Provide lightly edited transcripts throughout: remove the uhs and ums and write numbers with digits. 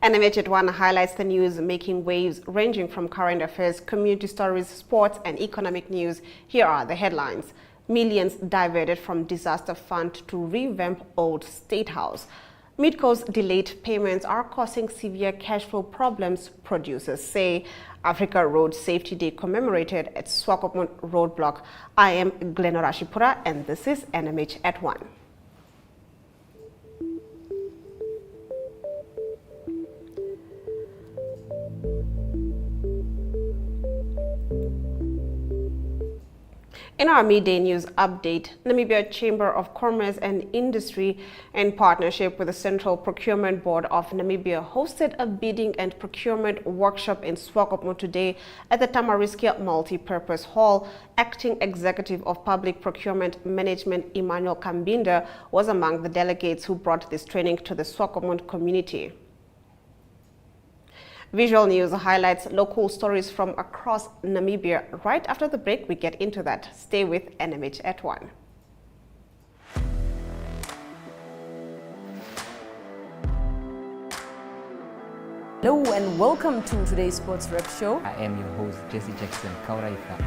NMH at 1 highlights the news making waves ranging from current affairs, community stories, sports and economic news. Here are the headlines. Millions diverted from disaster fund to revamp old State House. Meatco's delayed payments are causing severe cash flow problems, producers say. Africa Road Safety Day commemorated at Swakopmund Roadblock. I am Glenora Shipura and this is NMH at 1. In our midday news update, Namibia Chamber of Commerce and Industry, in partnership with the Central Procurement Board of Namibia, hosted a bidding and procurement workshop in Swakopmund today at the Tamariskia Multi-Purpose Hall. Acting Executive of Public Procurement Management Emmanuel Kambinda was among the delegates who brought this training to the Swakopmund community. Visual News highlights local stories from across Namibia. Right after the break, we get into that. Stay with NMH at 1. Hello and welcome to today's Sports Rep Show. I am your host, Jesse Jackson Kauraifa.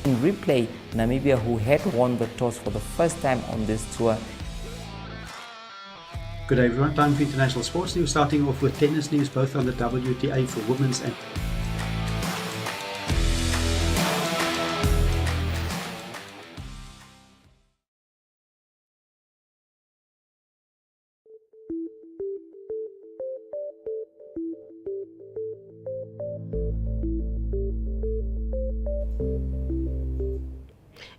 In replay, Namibia, who had won the toss for the first time on this tour. Good day everyone, time for international sports news, starting off with tennis news, both on the WTA for women's and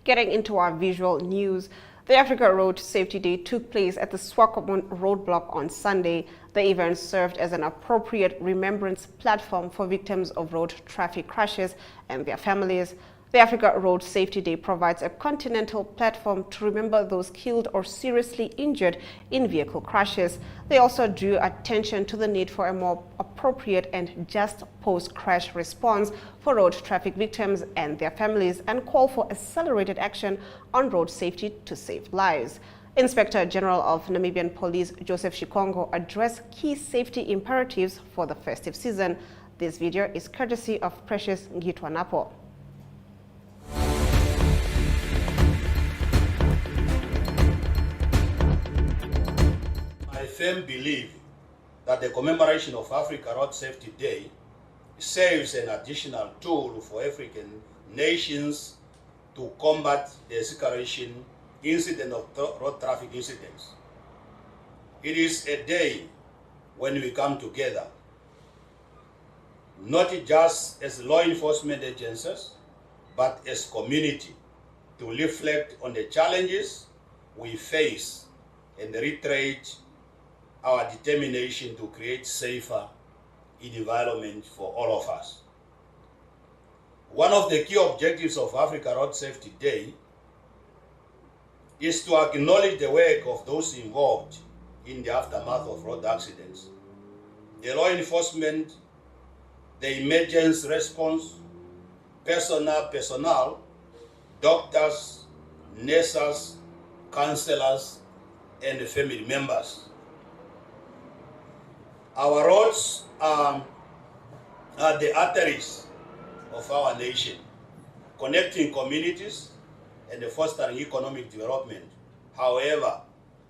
Getting into our visual news, the Africa Road Safety Day took place at the Swakopmund Roadblock on Sunday. The event served as an appropriate remembrance platform for victims of road traffic crashes and their families. The Africa Road Safety Day provides a continental platform to remember those killed or seriously injured in vehicle crashes. They also drew attention to the need for a more appropriate and just post-crash response for road traffic victims and their families, and call for accelerated action on road safety to save lives. Inspector General of Namibian Police Joseph Shikongo addressed key safety imperatives for the festive season. This video is courtesy of Precious Ngitwanapo. I firmly believe that the commemoration of Africa Road Safety Day serves an additional tool for African nations to combat the escalation incident of road traffic incidents. It is a day when we come together, not just as law enforcement agencies, but as community, to reflect on the challenges we face and reiterate our determination to create safer environment for all of us. One of the key objectives of Africa Road Safety Day is to acknowledge the work of those involved in the aftermath of road accidents. The law enforcement, the emergency response, personnel, doctors, nurses, counselors, and family members. Our roads are the arteries of our nation, connecting communities and fostering economic development. However,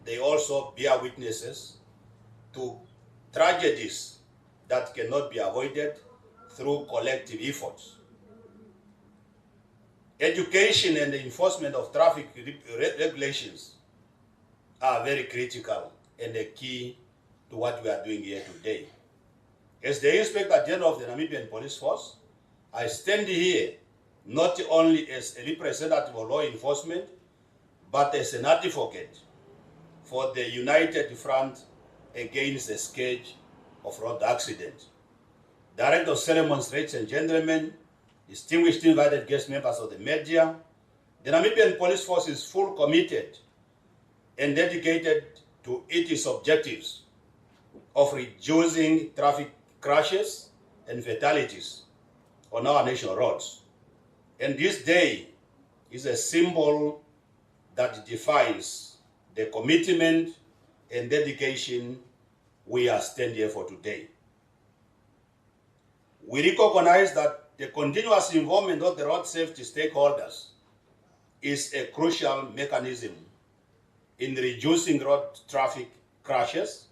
they also bear witnesses to tragedies that cannot be avoided through collective efforts. Education and the enforcement of traffic regulations are very critical and a key to what we are doing here today. As the Inspector General of the Namibian Police Force, I stand here not only as a representative of law enforcement, but as an advocate for the united front against the scourge of road accidents. Director of Ceremonies, ladies and gentlemen, distinguished invited guest members of the media, the Namibian Police Force is fully committed and dedicated to its objectives of reducing traffic crashes and fatalities on our national roads. And this day is a symbol that defines the commitment and dedication we are standing here for today. We recognize that the continuous involvement of the road safety stakeholders is a crucial mechanism in reducing road traffic crashes.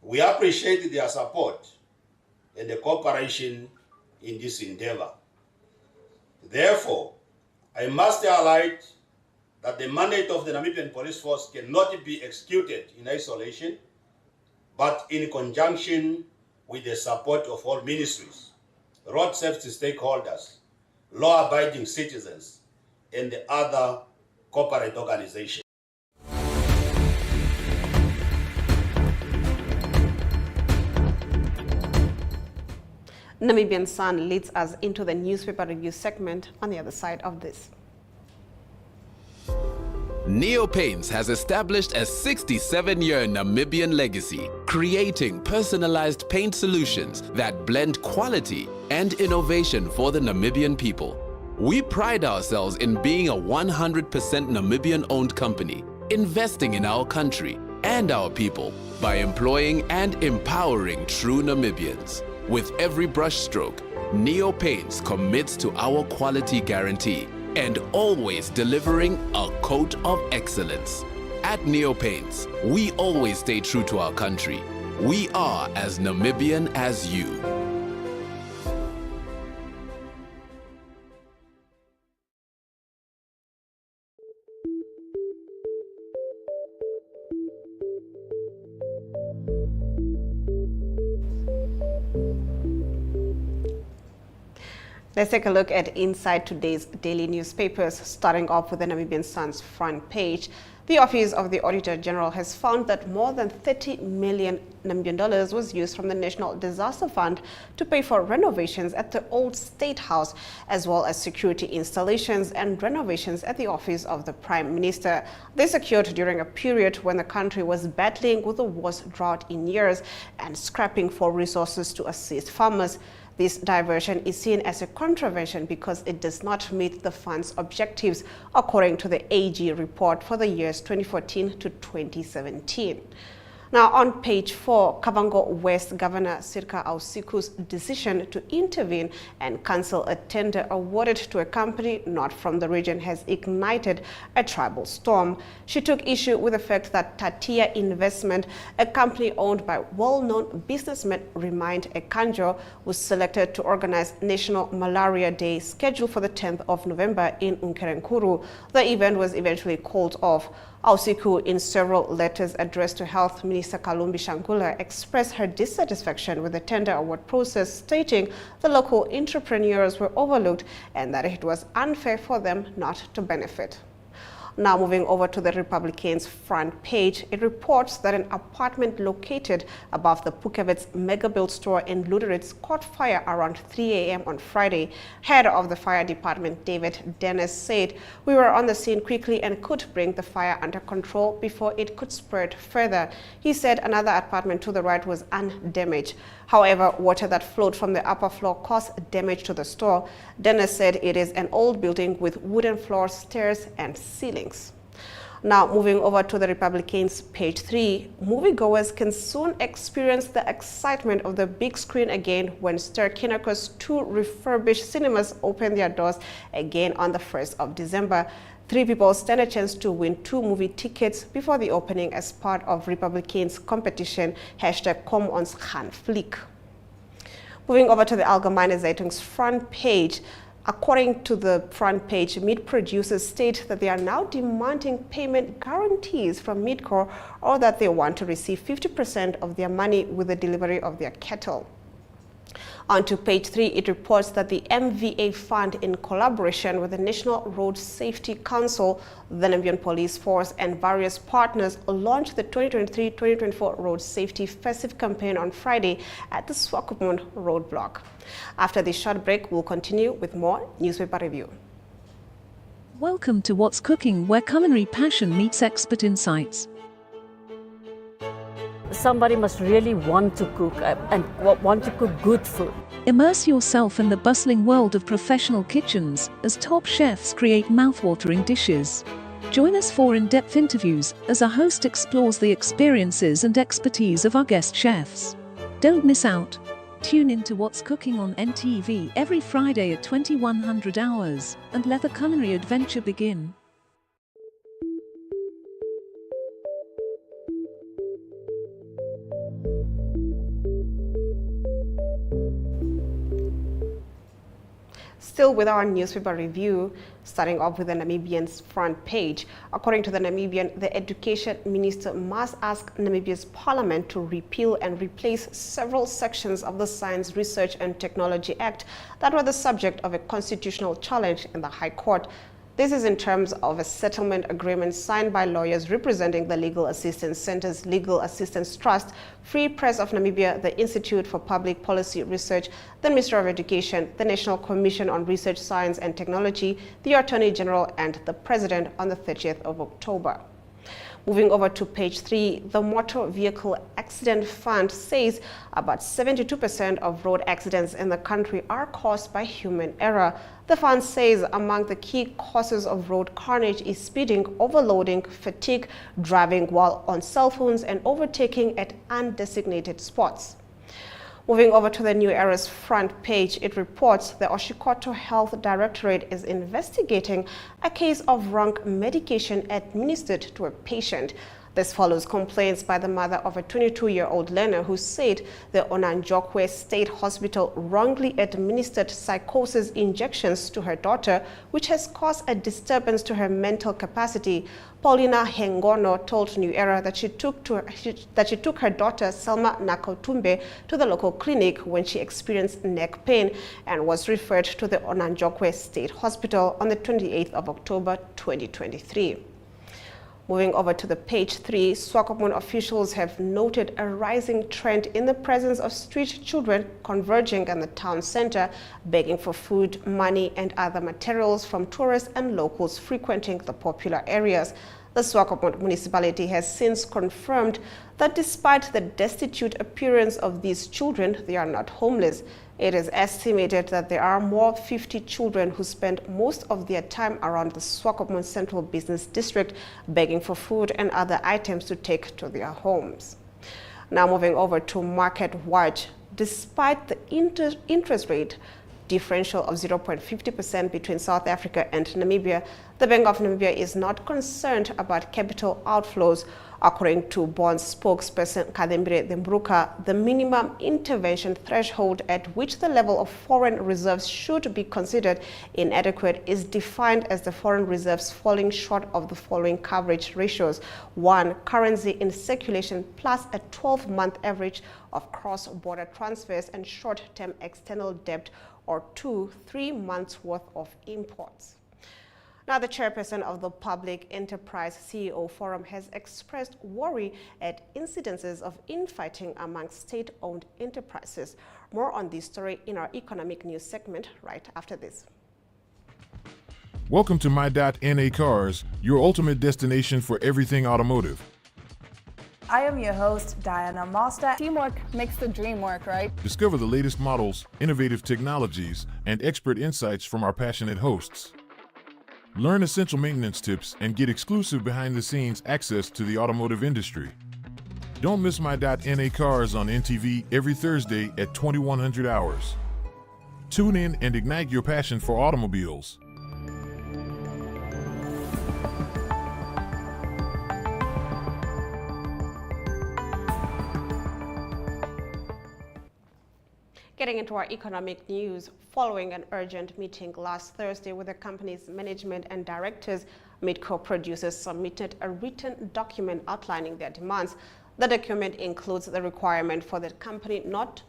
We appreciate their support and the cooperation in this endeavor. Therefore, I must highlight that the mandate of the Namibian Police Force cannot be executed in isolation, but in conjunction with the support of all ministries, road safety stakeholders, law-abiding citizens, and the other corporate organizations. Namibian Sun leads us into the newspaper review segment on the other side of this. Neo Paints has established a 67-year Namibian legacy, creating personalized paint solutions that blend quality and innovation for the Namibian people. We pride ourselves in being a 100% Namibian-owned company, investing in our country and our people by employing and empowering true Namibians. With every brushstroke, Neo Paints commits to our quality guarantee and always delivering a coat of excellence. At Neo Paints, we always stay true to our country. We are as Namibian as you. Let's take a look at inside today's daily newspapers, starting off with the Namibian Sun's front page. The Office of the Auditor General has found that more than 30 million Namibian dollars was used from the National Disaster Fund to pay for renovations at the old State House, as well as security installations and renovations at the Office of the Prime Minister. This occurred during a period when the country was battling with the worst drought in years and scrapping for resources to assist farmers. This diversion is seen as a contravention because it does not meet the fund's objectives, according to the AG report for the years 2014 to 2017. Now, on page 4, Kavango West Governor Sirka Ausiku's decision to intervene and cancel a tender awarded to a company not from the region has ignited a tribal storm. She took issue with the fact that Tatia Investment, a company owned by well-known businessman Remind Ekanjo, was selected to organize National Malaria Day scheduled for the 10th of November in Unkerenkuru. The event was eventually called off. Ausiku, in several letters addressed to Health Minister Kalumbi Shankula, expressed her dissatisfaction with the tender award process, stating the local entrepreneurs were overlooked and that it was unfair for them not to benefit. Now moving over to the Republican's front page, it reports that an apartment located above the Pukavets Megabuild store in Luderitz caught fire around 3 a.m. on Friday. Head of the fire department, David Dennis, said, "We were on the scene quickly and could bring the fire under control before it could spread further." He said another apartment to the right was undamaged. However, water that flowed from the upper floor caused damage to the store. Dennis said it is an old building with wooden floors, stairs, and ceilings. Now, moving over to the Republicans, page 3, moviegoers can soon experience the excitement of the big screen again when Ster-Kinekos 2 refurbished cinemas open their doors again on the 1st of December. 3 people stand a chance to win 2 movie tickets before the opening as part of Republicans' competition, #KomOnsGaanFliek. Moving over to the Allgemeine Zeitung's front page. According to the front page, meat producers state that they are now demanding payment guarantees from Meatco, or that they want to receive 50% of their money with the delivery of their cattle. On to page 3, it reports that the MVA Fund, in collaboration with the National Road Safety Council, the Namibian Police Force, and various partners, launched the 2023-2024 Road Safety Festive Campaign on Friday at the Swakopmund Roadblock. After this short break, we'll continue with more newspaper review. Welcome to What's Cooking, where culinary passion meets expert insights. somebody must really want to cook and want to cook good food. Immerse yourself in the bustling world of professional kitchens as top chefs create mouth-watering dishes. Join us for in-depth interviews as our host explores the experiences and expertise of our guest chefs. Don't miss out. Tune in to What's Cooking on NTV every Friday at 2100 hours and let the culinary adventure begin. Still with our newspaper review, starting off with the Namibian's front page. According to the Namibian, the education minister must ask Namibia's parliament to repeal and replace several sections of the Science, Research and Technology Act that were the subject of a constitutional challenge in the High Court. This is in terms of a settlement agreement signed by lawyers representing the Legal Assistance Center's Legal Assistance Trust, Free Press of Namibia, the Institute for Public Policy Research, the Ministry of Education, the National Commission on Research, Science and Technology, the Attorney General and the President on the 30th of October. Moving over to page 3, the Motor Vehicle Accident Fund says about 72% of road accidents in the country are caused by human error. The fund says among the key causes of road carnage is speeding, overloading, fatigue, driving while on cell phones, and overtaking at undesignated spots. Moving over to the New Era's front page, it reports the Oshikoto Health Directorate is investigating a case of wrong medication administered to a patient. This follows complaints by the mother of a 22-year-old learner who said the Onanjokwe State Hospital wrongly administered psychosis injections to her daughter, which has caused a disturbance to her mental capacity. Paulina Hengono told New Era that she took her daughter Selma Nakotumbe to the local clinic when she experienced neck pain and was referred to the Onanjokwe State Hospital on the 28th of October 2023. Moving over to the page 3, Swakopmund officials have noted a rising trend in the presence of street children converging in the town center, begging for food, money and other materials from tourists and locals frequenting the popular areas. The Swakopmund municipality has since confirmed that despite the destitute appearance of these children, they are not homeless. It is estimated that there are more 50 children who spend most of their time around the Swakopmund Central Business District begging for food and other items to take to their homes. Now moving over to Market Watch. Despite the interest rate differential of 0.50% between South Africa and Namibia, the Bank of Namibia is not concerned about capital outflows. According to Bond spokesperson Kadembire Dembruka, the minimum intervention threshold at which the level of foreign reserves should be considered inadequate is defined as the foreign reserves falling short of the following coverage ratios: 1. Currency in circulation plus a 12-month average of cross-border transfers and short-term external debt, or 2. 3 months worth of imports. Now, the chairperson of the Public Enterprise CEO Forum has expressed worry at incidences of infighting among state-owned enterprises. More on this story in our economic news segment right after this. Welcome to My.NA Cars, your ultimate destination for everything automotive. I am your host, Diana Master. Teamwork makes the dream work, right? Discover the latest models, innovative technologies, and expert insights from our passionate hosts. Learn essential maintenance tips and get exclusive behind-the-scenes access to the automotive industry. Don't miss My.NA Cars on NTV every Thursday at 2100 hours. Tune in and ignite your passion for automobiles. Getting into our economic news, following an urgent meeting last Thursday with the company's management and directors, Meatco producers submitted a written document outlining their demands. The document includes the requirement for the company not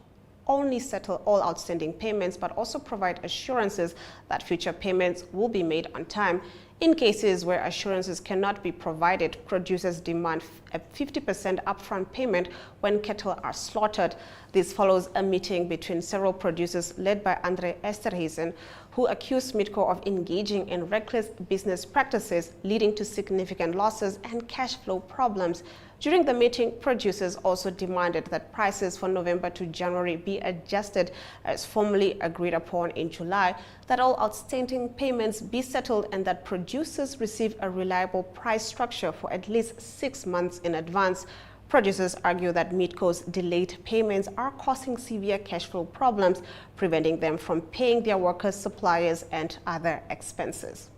only settle all outstanding payments, but also provide assurances that future payments will be made on time. In cases where assurances cannot be provided, producers demand a 50% upfront payment when cattle are slaughtered. This follows a meeting between several producers led by Andre Esterhuizen, who accused Meatco of engaging in reckless business practices leading to significant losses and cash flow problems. During the meeting, producers also demanded that prices for November to January be adjusted as formally agreed upon in July, that all outstanding payments be settled, and that producers receive a reliable price structure for at least 6 months in advance. Producers argue that Meatco's delayed payments are causing severe cash flow problems, preventing them from paying their workers, suppliers, and other expenses.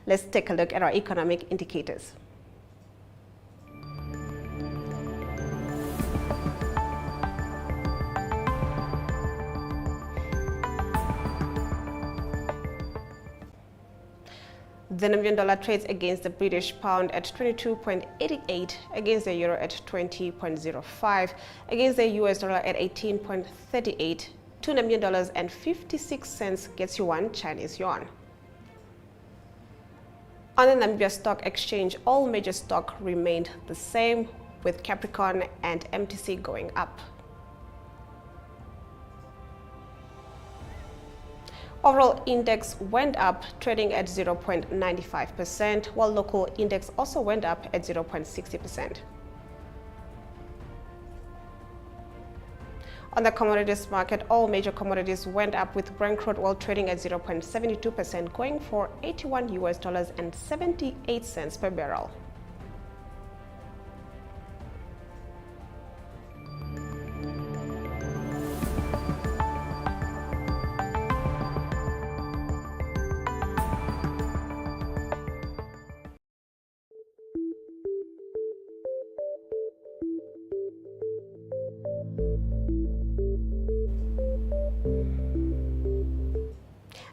Let's take a look at our economic indicators. The Namibian dollar trades against the British pound at 22.88, against the euro at 20.05, against the US dollar at 18.38. 2 Namibian dollars and 56 cents gets you 1 Chinese yuan. On the Namibia Stock Exchange, all major stock remained the same, with Capricorn and MTC going up. Overall index went up, trading at 0.95%, while local index also went up at 0.60%. On the commodities market, all major commodities went up, with Brent crude oil trading at 0.72%, going for $81.78 per barrel.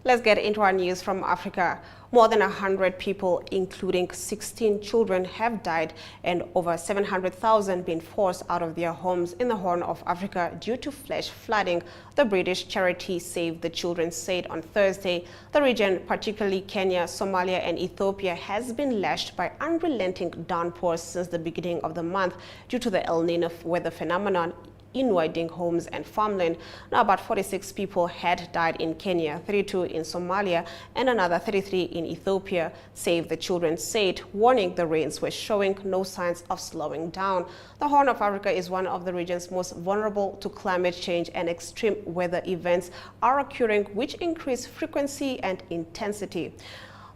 Let's get into our news from Africa. More than 100 people, including 16 children, have died and over 700,000 been forced out of their homes in the Horn of Africa due to flash flooding, the British charity Save the Children said on Thursday. The region, particularly Kenya, Somalia, and Ethiopia, has been lashed by unrelenting downpours since the beginning of the month due to the El Nino weather phenomenon inundating homes and farmland. Now, about 46 people had died in Kenya, 32 in Somalia, and another 33 in Ethiopia, Save the Children said, warning the rains were showing no signs of slowing down. The Horn of Africa is one of the regions most vulnerable to climate change, and extreme weather events are occurring, which increase frequency and intensity.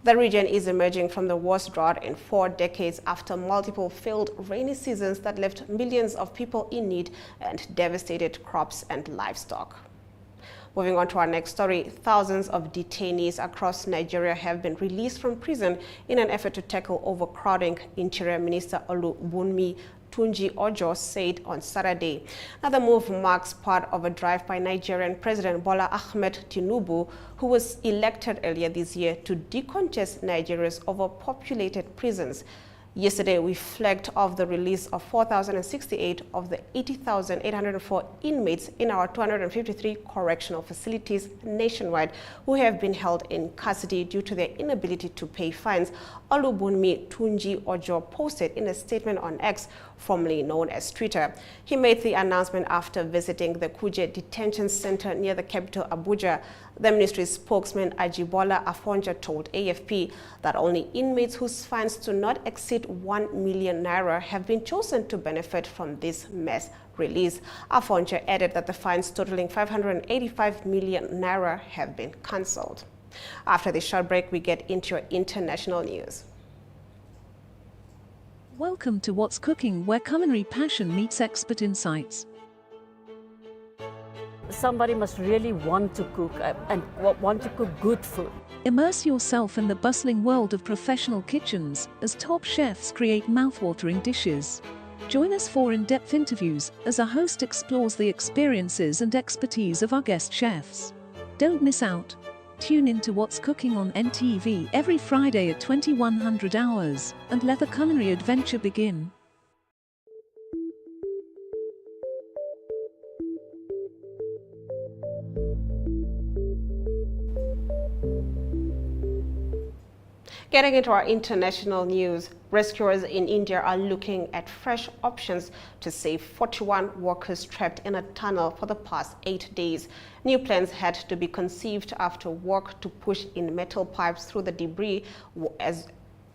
The region is emerging from the worst drought in 4 decades after multiple failed rainy seasons that left millions of people in need and devastated crops and livestock. Moving on to our next story, thousands of detainees across Nigeria have been released from prison in an effort to tackle overcrowding, Interior Minister Olubunmi Tunji Ojo said on Saturday. Now, the move marks part of a drive by Nigerian President Bola Ahmed Tinubu, who was elected earlier this year, to decongest Nigeria's overpopulated prisons. Yesterday, we flagged off the release of 4,068 of the 80,804 inmates in our 253 correctional facilities nationwide who have been held in custody due to their inability to pay fines, Olubunmi Tunji Ojo posted in a statement on X, formerly known as Twitter. He made the announcement after visiting the Kuje Detention Center near the capital, Abuja. The ministry's spokesman Ajibola Afonja told AFP that only inmates whose fines do not exceed 1 million naira have been chosen to benefit from this mass release. Afonja added that the fines totaling 585 million naira have been cancelled. After this short break, we get into your international news. Welcome to What's Cooking, where culinary passion meets expert insights. Somebody must really want to cook and want to cook good food. Immerse yourself in the bustling world of professional kitchens as top chefs create mouth-watering dishes. Join us for in-depth interviews as our host explores the experiences and expertise of our guest chefs. Don't miss out. Tune in to What's Cooking on NTV every Friday at 2100 hours and let the culinary adventure begin. Getting into our international news, Rescuers in India are looking at fresh options to save 41 workers trapped in a tunnel for the past 8 days. New plans had to be conceived after work to push in metal pipes through the debris as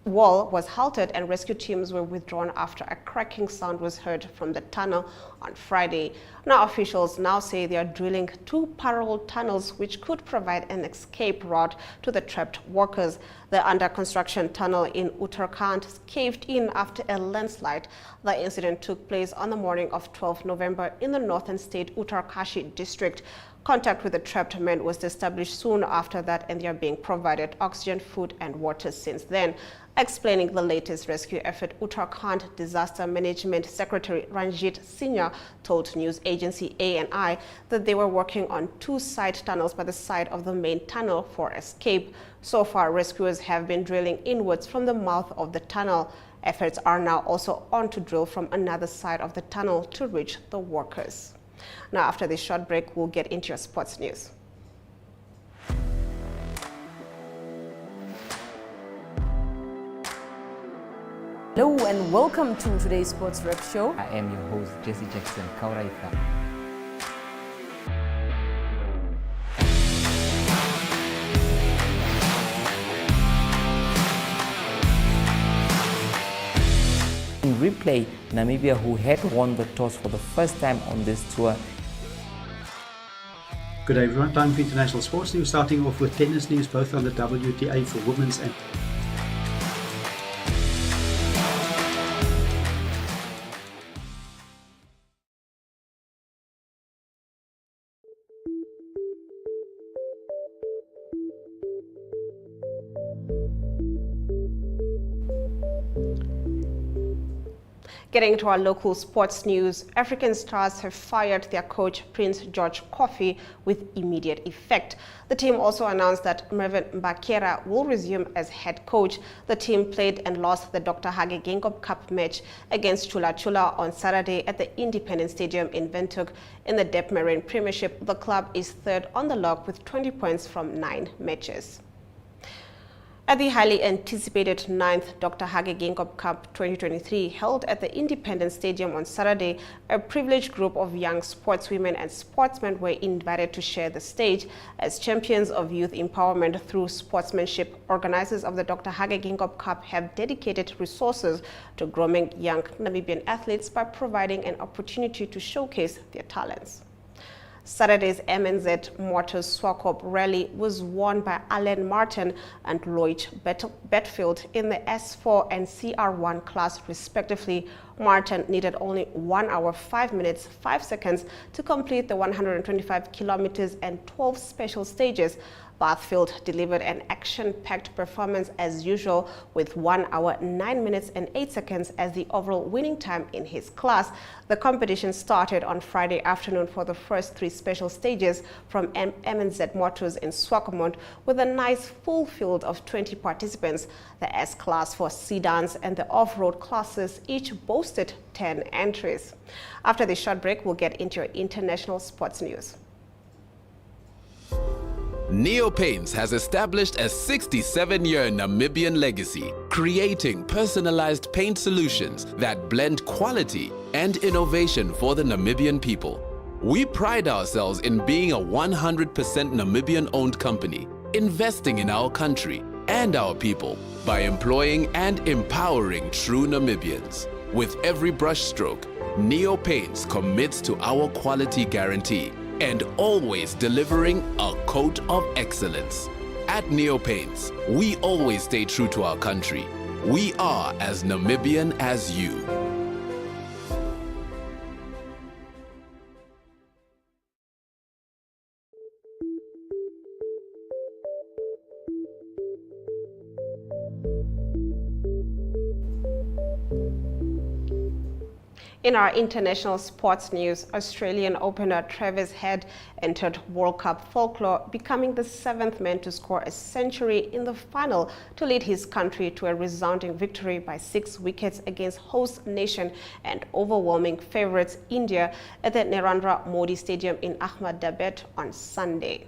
wall was halted and rescue teams were withdrawn after a cracking sound was heard from the tunnel on Friday. Now officials now say they are drilling 2 parallel tunnels which could provide an escape route to the trapped workers. The under construction tunnel in Uttarakhand caved in after a landslide. The incident took place on the morning of 12 November in the northern state Uttarkashi district. Contact with the trapped men was established soon after that, and they are being provided oxygen, food and water since then. Explaining the latest rescue effort, Uttarakhand Disaster Management Secretary Ranjit Singh told news agency ANI that they were working on 2 side tunnels by the side of the main tunnel for escape. So far, rescuers have been drilling inwards from the mouth of the tunnel. Efforts are now also on to drill from another side of the tunnel to reach the workers. Now, after this short break, we'll get into your sports news. Hello and welcome to today's Sports Rep Show. I am your host, Jesse Jackson Kauraifa. In replay, Namibia, who had won the toss for the first time on this tour. Good day everyone, time for international sports news, starting off with tennis news, both on the WTA for women's and Getting to our local sports news, African stars have fired their coach Prince George Coffey with immediate effect. The team also announced that Mervyn Mbakera will resume as head coach. The team played and lost the Dr. Hage Geingob Cup match against Chula Chula on Saturday at the Independence Stadium in Windhoek. In the Dep Marine Premiership, the club is third on the log with 20 points from 9 matches. At the highly anticipated 9th Dr. Hage Geingob Cup 2023 held at the Independence Stadium on Saturday, a privileged group of young sportswomen and sportsmen were invited to share the stage as champions of youth empowerment through sportsmanship. Organizers of the Dr. Hage Geingob Cup have dedicated resources to grooming young Namibian athletes by providing an opportunity to showcase their talents. Saturday's MNZ Motors Swakop rally was won by Alan Martin and Lloyd Betfield in the S4 and CR1 class respectively. Martin needed only 1 hour, 5 minutes, 5 seconds to complete the 125 kilometers and 12 special stages. Bathfield delivered an action-packed performance as usual with 1 hour, 9 minutes and 8 seconds as the overall winning time in his class. The competition started on Friday afternoon for the first 3 special stages from MNZ Motors in Swakopmund with a nice full field of 20 participants. The S-class for sedans and the off-road classes each boasted 10 entries. After this short break, we'll get into your international sports news. Neopaints has established a 67-year Namibian legacy, creating personalized paint solutions that blend quality and innovation for the Namibian people. We pride ourselves in being a 100% Namibian-owned company, investing in our country and our people by employing and empowering true Namibians. With every brushstroke, Neopaints commits to our quality guarantee and always delivering a coat of excellence. At Neopaints, we always stay true to our country. We are as Namibian as you. In our international sports news, Australian opener Travis Head entered World Cup folklore, becoming the 7th man to score a century in the final to lead his country to a resounding victory by 6 wickets against host nation and overwhelming favourites India at the Narendra Modi Stadium in Ahmedabad on Sunday.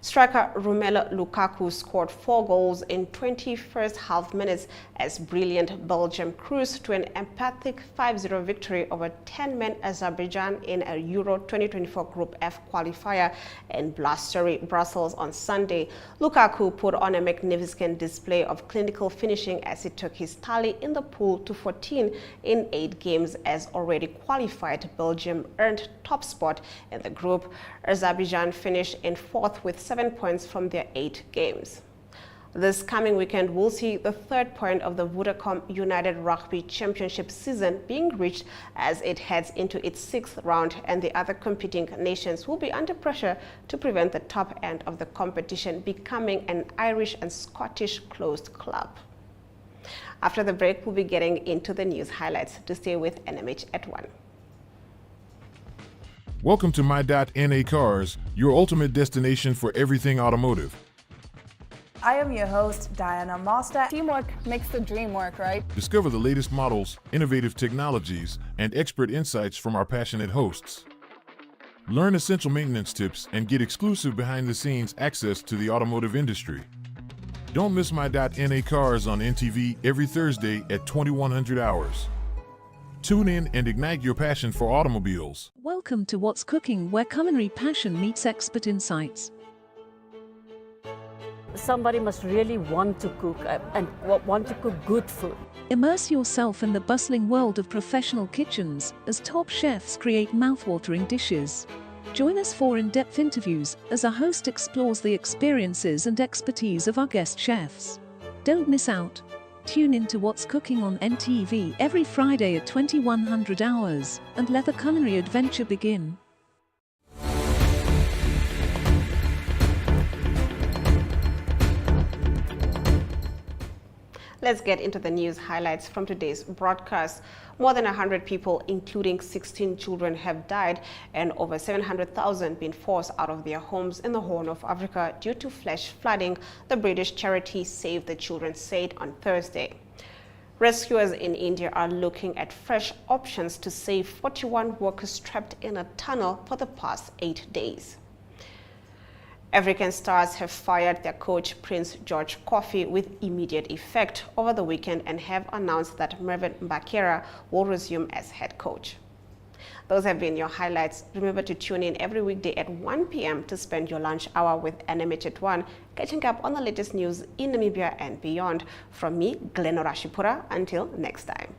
Striker Romelu Lukaku scored 4 goals in 21st half minutes as brilliant Belgium cruised to an emphatic 5-0 victory over 10-man Azerbaijan in a Euro 2024 Group F qualifier in blustery Brussels on Sunday. Lukaku put on a magnificent display of clinical finishing as he took his tally in the pool to 14 in 8 games as already qualified Belgium earned top spot in the group. Azerbaijan finished in 4th with 7 points from their 8 games. This coming weekend will see the 3rd point of the Vodacom United Rugby Championship season being reached as it heads into its 6th round, and the other competing nations will be under pressure to prevent the top end of the competition becoming an Irish and Scottish closed club. After the break, we'll be getting into the news highlights. To stay with NMH at 1. Welcome to My.NA Cars, your ultimate destination for everything automotive. I am your host, Diana Master. Teamwork makes the dream work, right? Discover the latest models, innovative technologies, and expert insights from our passionate hosts. Learn essential maintenance tips and get exclusive behind-the-scenes access to the automotive industry. Don't miss My.NA Cars on NTV every Thursday at 2100 hours. Tune in and ignite your passion for automobiles. Welcome to What's Cooking, where culinary passion meets expert insights. Somebody must really want to cook and want to cook good food. Immerse yourself in the bustling world of professional kitchens as top chefs create mouth-watering dishes. Join us for in-depth interviews as our host explores the experiences and expertise of our guest chefs. Don't miss out. Tune in to What's Cooking on NTV every Friday at 2100 hours and let the culinary adventure begin. Let's get into the news highlights from today's broadcast. More than 100 people, including 16 children, have died and over 700,000 been forced out of their homes in the Horn of Africa due to flash flooding, the British charity Save the Children said on Thursday. Rescuers in India are looking at fresh options to save 41 workers trapped in a tunnel for the past 8 days. African stars have fired their coach Prince George Coffey with immediate effect over the weekend and have announced that Mervyn Mbakera will resume as head coach. Those have been your highlights. Remember to tune in every weekday at 1 p.m. to spend your lunch hour with NMH at 1, catching up on the latest news in Namibia and beyond. From me, Glenora Shipura, until next time.